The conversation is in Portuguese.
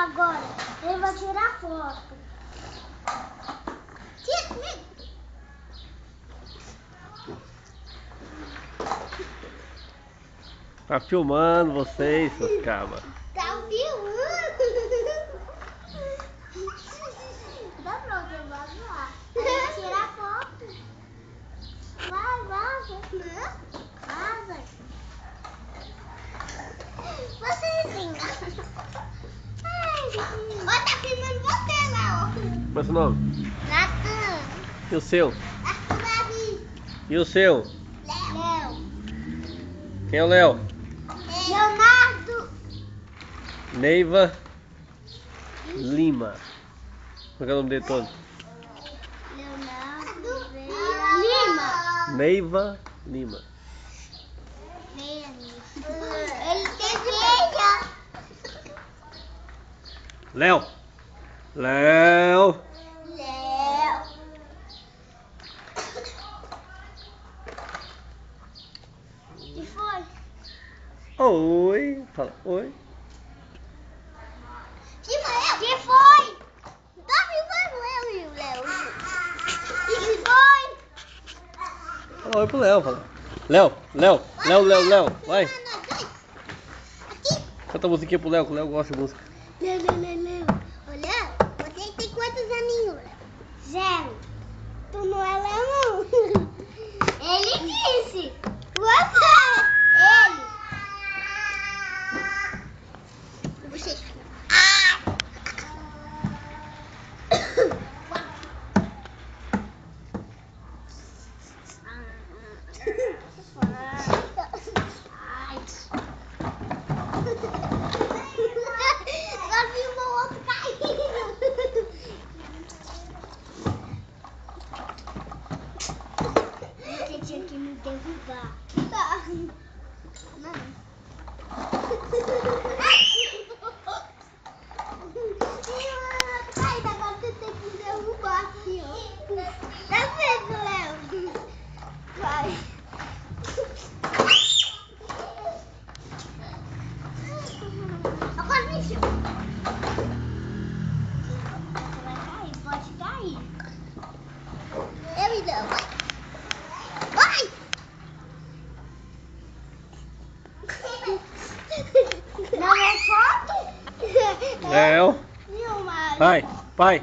agora. Ele vai tirar foto. Tá filmando vocês, seus cabas. Tá filmando. Dá pra observar lá. Vai tirar foto. Vai, vaza. Vaza. Vocês ó, tá filmando você, Léo. Qual é o seu nome? Natan. E o seu? Davi. E o seu? Léo. Quem é o Léo? Leonardo. Neiva Lima. Qual é o nome dele todo? Leonardo Lima. Neiva Lima. Ele tem veia. Léo. Léo. Léo. Que foi? Oi. Fala oi. Que foi? Tá filmando eu e o Léo. Que foi? Fala oi pro Léo. Fala. Léo. Léo. Léo, Léo, Léo. Vai. Canta a musiquinha pro Léo, que o Léo gosta de música. Léo. Olha, você tem quantos aninhos, Léo? 0. Tu não é Léo, não. Ele disse. Você. Ele. Você. Já vi o outro caindo. Você tinha que me derrubar. Tá. Não. Ai, agora você tem que me derrubar aqui, ó. Tá vendo, Léo? Vai. Agora me chama. Você vai cair, pode cair. Eu e não, vai. Vai! Não é foto? Léo. Filma. Vai. Vai.